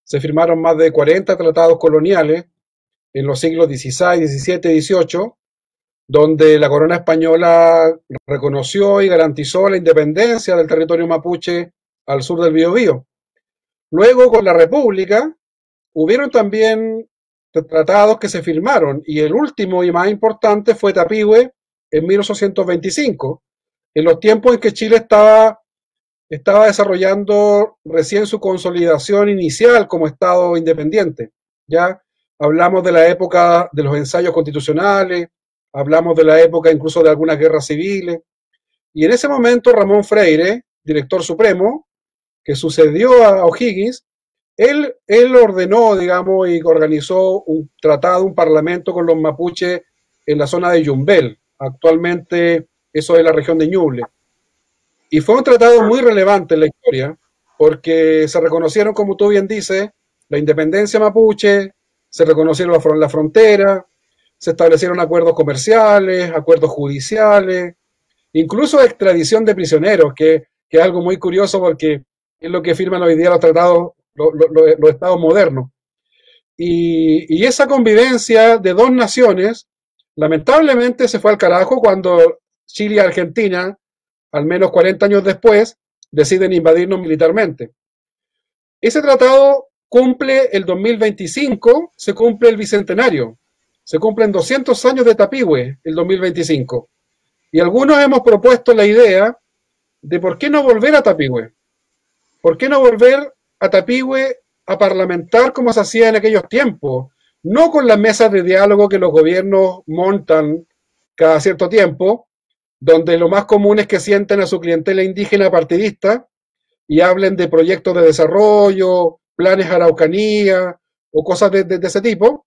Se firmaron más de 40 tratados coloniales en los siglos XVI, XVII, XVIII, donde la corona española reconoció y garantizó la independencia del territorio mapuche al sur del Biobío. Luego, con la República, hubieron también tratados que se firmaron, y el último y más importante fue Tapigüe en 1825, en los tiempos en que Chile estaba desarrollando recién su consolidación inicial como Estado independiente. Ya hablamos de la época de los ensayos constitucionales, hablamos de la época incluso de algunas guerras civiles, y en ese momento Ramón Freire, director supremo, que sucedió a O'Higgins, él ordenó, digamos, y organizó un tratado, un parlamento con los mapuches en la zona de Yumbel. Actualmente eso es la región de Ñuble. Y fue un tratado muy relevante en la historia, porque se reconocieron, como tú bien dices, la independencia mapuche, se reconocieron la frontera, se establecieron acuerdos comerciales, acuerdos judiciales, incluso extradición de prisioneros, que es algo muy curioso porque es lo que firman hoy día los tratados, los estados modernos. Y esa convivencia de dos naciones, lamentablemente se fue al carajo cuando Chile y Argentina, al menos 40 años después, deciden invadirnos militarmente. Ese tratado cumple el 2025, se cumple el bicentenario, se cumplen 200 años de Tapihue el 2025. Y algunos hemos propuesto la idea de por qué no volver a Tapihue. ¿Por qué no volver a Tapihue a parlamentar como se hacía en aquellos tiempos? No con las mesas de diálogo que los gobiernos montan cada cierto tiempo, donde lo más común es que sienten a su clientela indígena partidista y hablen de proyectos de desarrollo, planes Araucanía o cosas de ese tipo,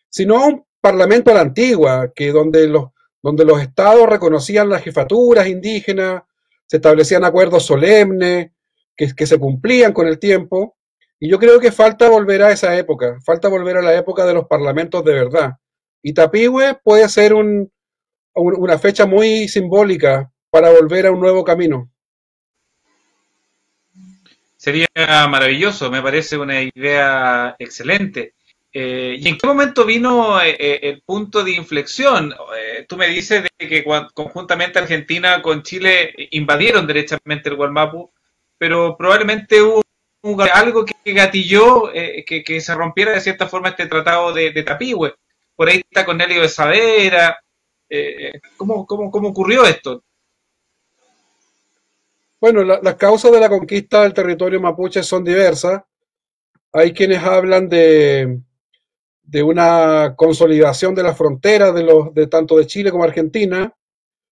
sino un parlamento a la antigua, que donde los estados reconocían las jefaturas indígenas, se establecían acuerdos solemnes, que se cumplían con el tiempo, y yo creo que falta volver a esa época, falta volver a la época de los parlamentos de verdad. Y Tapihue puede ser una fecha muy simbólica para volver a un nuevo camino.
Sería maravilloso, me parece una idea excelente. ¿Y en qué momento vino el punto de inflexión? Tú me dices de que conjuntamente Argentina con Chile invadieron derechamente el Wallmapu, pero probablemente hubo algo que gatilló que se rompiera de cierta forma este tratado de Tapihue. Por ahí está Cornelio de Saavedra. ¿Cómo ocurrió esto?
Bueno, las causas de la conquista del territorio mapuche son diversas. Hay quienes hablan de una consolidación de las fronteras de tanto de Chile como Argentina,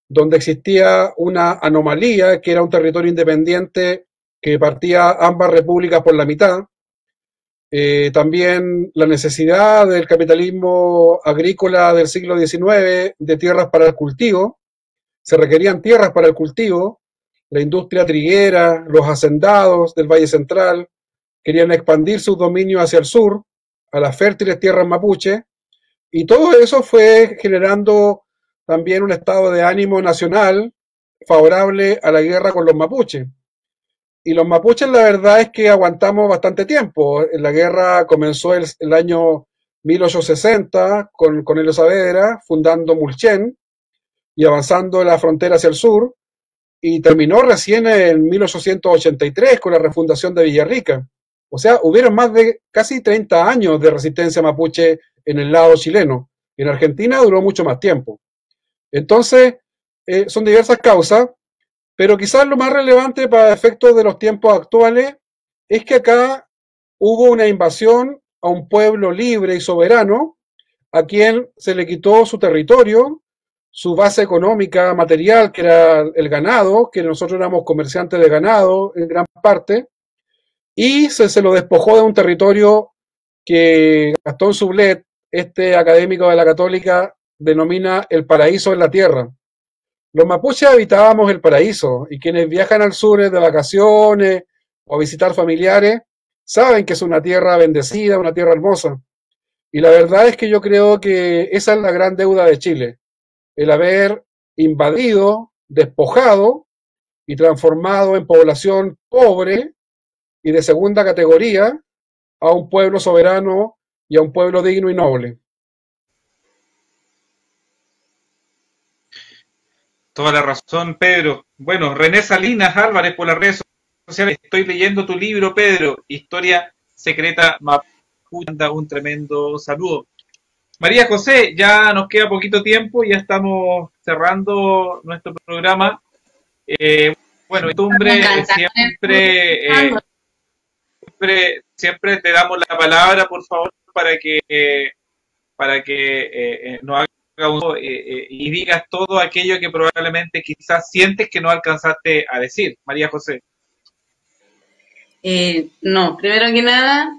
donde existía una anomalía, que era un territorio independiente que partía ambas repúblicas por la mitad. También la necesidad del capitalismo agrícola del siglo XIX de tierras para el cultivo. Se requerían tierras para el cultivo. La industria triguera, los hacendados del Valle Central querían expandir sus dominios hacia el sur, a las fértiles tierras mapuche, y todo eso fue generando también un estado de ánimo nacional favorable a la guerra con los mapuches. Y los mapuches, la verdad es que aguantamos bastante tiempo. La guerra comenzó el año 1860 con Cornelio Saavedra fundando Mulchen y avanzando la frontera hacia el sur, y terminó recién en 1883 con la refundación de Villarrica. O sea, hubieron más de casi 30 años de resistencia mapuche en el lado chileno. En Argentina duró mucho más tiempo. Entonces, son diversas causas, pero quizás lo más relevante para efectos de los tiempos actuales es que acá hubo una invasión a un pueblo libre y soberano, a quien se le quitó su territorio, su base económica, material, que era el ganado, que nosotros éramos comerciantes de ganado en gran parte, y se lo despojó de un territorio que Gastón Sublet, este académico de la Católica, denomina el paraíso en la tierra. Los mapuches habitábamos el paraíso, y quienes viajan al sur de vacaciones o a visitar familiares saben que es una tierra bendecida, una tierra hermosa. Y la verdad es que yo creo que esa es la gran deuda de Chile, el haber invadido, despojado y transformado en población pobre y de segunda categoría a un pueblo soberano y a un pueblo digno y noble.
Toda la razón, Pedro. Bueno, René Salinas Álvarez por las redes sociales. Estoy leyendo tu libro, Pedro, Historia Secreta Mapuche. Un tremendo saludo. María José, ya nos queda poquito tiempo, ya estamos cerrando nuestro programa. Bueno, costumbre, siempre te damos la palabra, por favor, para que nos haga y digas todo aquello que probablemente quizás sientes que no alcanzaste a decir. María José.
No, primero que nada,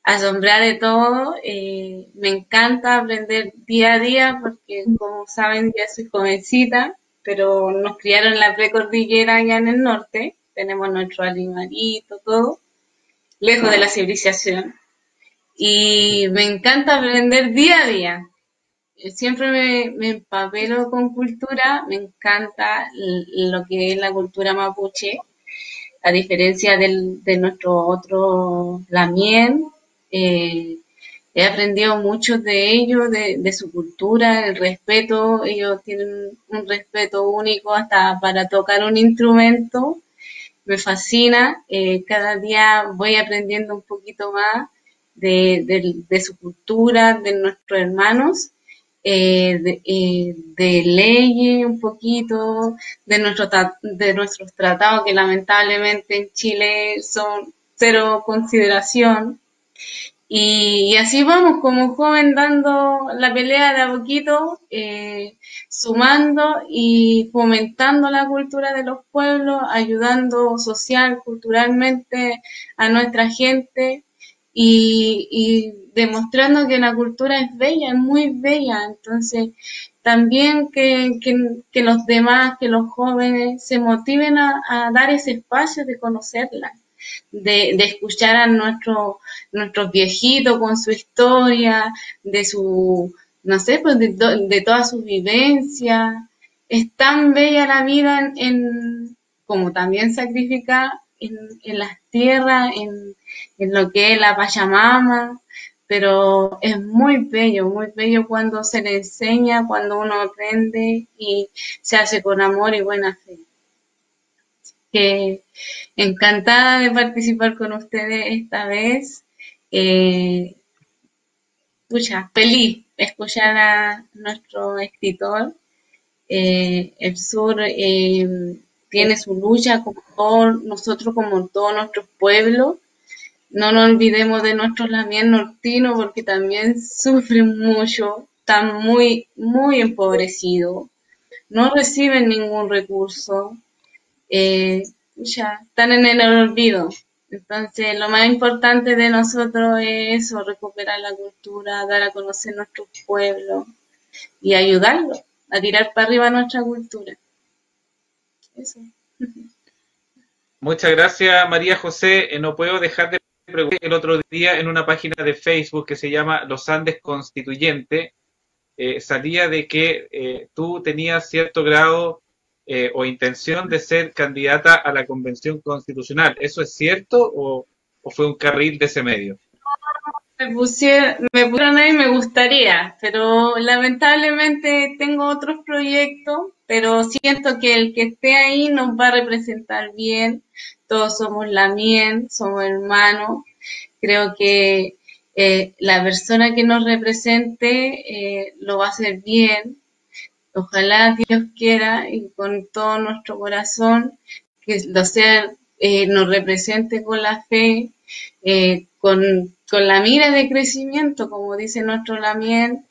asombrada de todo, me encanta aprender día a día porque, como saben, ya soy jovencita, pero nos criaron en la precordillera allá en el norte, tenemos nuestro animalito, todo, lejos de la civilización, y me encanta aprender día a día. Siempre me empapelo con cultura, me encanta lo que es la cultura mapuche, a diferencia de nuestro otro lamien. he aprendido mucho de ellos, de su cultura, el respeto. Ellos tienen un respeto único hasta para tocar un instrumento. Me fascina. Cada día voy aprendiendo un poquito más de su cultura, de nuestros hermanos, de leyes un poquito, de nuestros tratados que lamentablemente en Chile son cero consideración. Y así vamos, como joven, dando la pelea de a poquito, sumando y fomentando la cultura de los pueblos, ayudando social, culturalmente a nuestra gente y demostrando que la cultura es bella, es muy bella. Entonces, también que los demás, que los jóvenes se motiven a dar ese espacio de conocerla, de escuchar a nuestros viejitos con su historia, de su, no sé, pues de todas sus vivencias. Es tan bella la vida como también sacrifica en las tierras, en lo que es la Pachamama, pero es muy bello cuando se le enseña, cuando uno aprende y se hace con amor y buena fe. Que encantada de participar con ustedes esta vez. Feliz de escuchar a nuestro escritor. El sur tiene su lucha como todos nosotros, como todos nuestros pueblos. No nos olvidemos de nuestros lamien nortinos porque también sufren mucho, están muy, muy empobrecidos, no reciben ningún recurso. Están en el olvido. Entonces, lo más importante de nosotros es eso, recuperar la cultura, dar a conocer nuestros pueblos y ayudarlos a tirar para arriba nuestra cultura. Eso.
Muchas gracias, María José. No puedo dejar de preguntar el otro día en una página de Facebook que se llama Los Andes Constituyente, salía de que tú tenías cierto grado o intención de ser candidata a la Convención Constitucional. ¿Eso es cierto o fue un carril de ese medio?
Me pusieron ahí, me gustaría, pero lamentablemente tengo otros proyectos, pero siento que el que esté ahí nos va a representar bien. Todos somos lamien, somos hermanos. Creo que la persona que nos represente lo va a hacer bien. Ojalá Dios quiera y con todo nuestro corazón que lo sea, nos represente con la fe, con la mira de crecimiento, como dice nuestro lamien,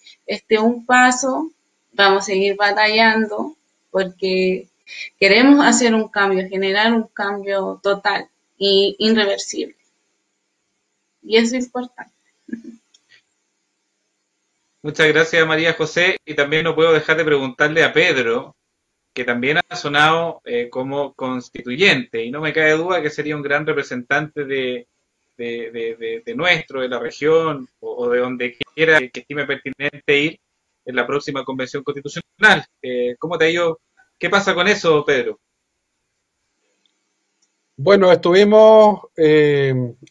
un paso, vamos a seguir batallando porque queremos hacer un cambio, generar un cambio total e irreversible. Y eso es importante.
Muchas gracias, María José. Y también no puedo dejar de preguntarle a Pedro, que también ha sonado como constituyente, y no me cabe duda que sería un gran representante de nuestro, de la región, o de donde quiera que estime pertinente ir en la próxima Convención Constitucional. ¿Cómo te ha ido? ¿Qué pasa con eso, Pedro?
Bueno, estuvimos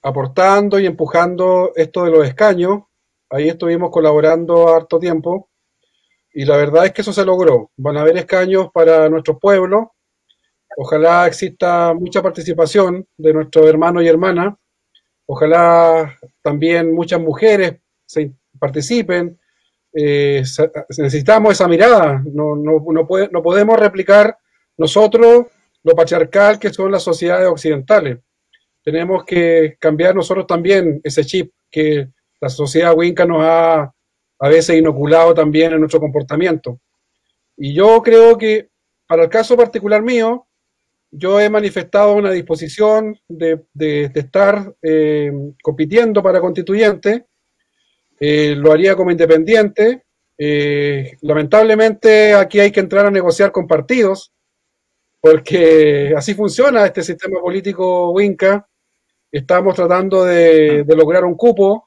aportando y empujando esto de los escaños. Ahí estuvimos colaborando harto tiempo y la verdad es que eso se logró. Van a haber escaños para nuestros pueblos. Ojalá exista mucha participación de nuestros hermanos y hermanas. Ojalá también muchas mujeres participen. Necesitamos esa mirada. No podemos replicar nosotros lo patriarcal que son las sociedades occidentales. Tenemos que cambiar nosotros también ese chip que la sociedad winca nos ha a veces inoculado también en nuestro comportamiento. Y yo creo que para el caso particular mío, yo he manifestado una disposición de estar compitiendo para constituyente. Lo haría como independiente. Lamentablemente aquí hay que entrar a negociar con partidos, porque así funciona este sistema político winca. Estamos tratando de lograr un cupo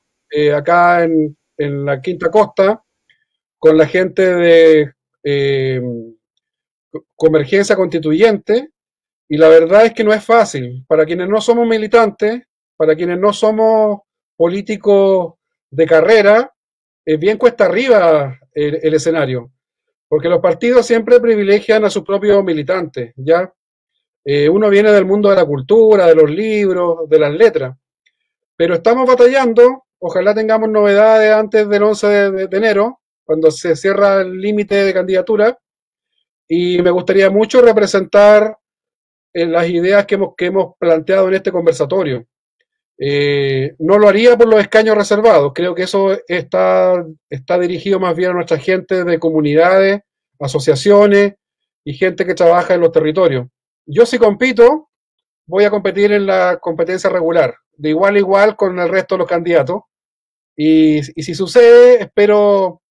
acá en la Quinta Costa con la gente de Convergencia Constituyente, y la verdad es que no es fácil. Para quienes no somos militantes, para quienes no somos políticos de carrera, es bien cuesta arriba el escenario, porque los partidos siempre privilegian a sus propios militantes, ¿ya? Uno viene del mundo de la cultura, de los libros, de las letras, pero estamos batallando, ojalá tengamos novedades antes del 11 de enero, cuando se cierra el límite de candidatura, y me gustaría mucho representar las ideas que hemos planteado en este conversatorio. No lo haría por los escaños reservados, creo que eso está dirigido más bien a nuestra gente de comunidades, asociaciones y gente que trabaja en los territorios. Yo si compito, voy a competir en la competencia regular, de igual a igual con el resto de los candidatos, y si sucede, espero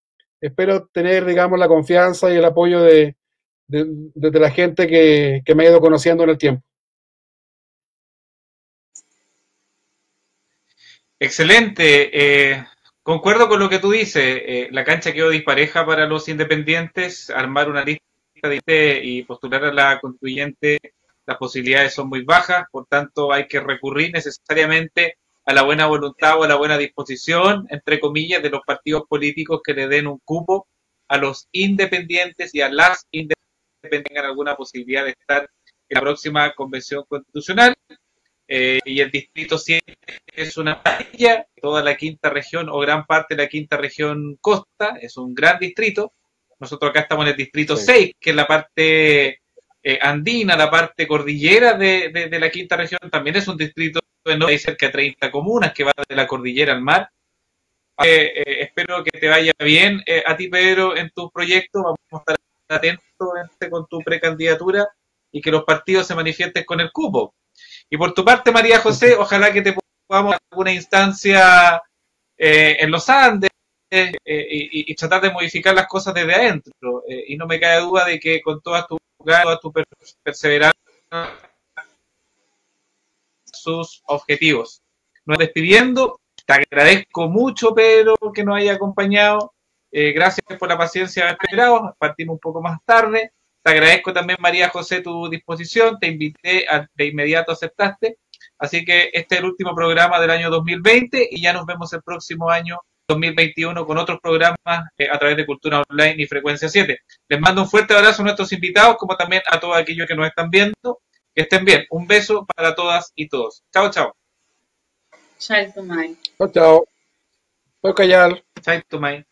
tener, digamos, la confianza y el apoyo de la gente que me ha ido conociendo en el tiempo.
Excelente. Concuerdo con lo que tú dices. La cancha quedó dispareja para los independientes. Armar una lista y postular a la constituyente, las posibilidades son muy bajas. Por tanto, hay que recurrir necesariamente a la buena voluntad o a la buena disposición, entre comillas, de los partidos políticos que le den un cupo a los independientes y a las independientes que tengan alguna posibilidad de estar en la próxima convención constitucional. Y el distrito 7 es una maravilla, toda la quinta región o gran parte de la quinta región costa, es un gran distrito. Nosotros acá estamos en el distrito 6, que es la parte andina, la parte cordillera de la quinta región, también es un distrito enorme, hay cerca de 30 comunas que va de la cordillera al mar. Espero que te vaya bien a ti, Pedro, en tus proyectos. Vamos a estar atentos con tu precandidatura y que los partidos se manifiesten con el cupo. Y por tu parte, María José, ojalá que te podamos en alguna instancia en los Andes y tratar de modificar las cosas desde adentro. Y no me cabe duda de que con toda tu perseverancia sus objetivos. Nos despidiendo. Te agradezco mucho, Pedro, que nos haya acompañado. Gracias por la paciencia de haber esperado. Partimos un poco más tarde. Te agradezco también, María José, tu disposición. Te invité, de inmediato aceptaste. Así que este es el último programa del año 2020 y ya nos vemos el próximo año 2021 con otros programas a través de Cultura Online y Frecuencia 7. Les mando un fuerte abrazo a nuestros invitados, como también a todos aquellos que nos están viendo. Que estén bien. Un beso para todas y todos. Chao, chao.
Chao, Tomai.
Chao, chao. Voy a callar.
Chao, Tomai.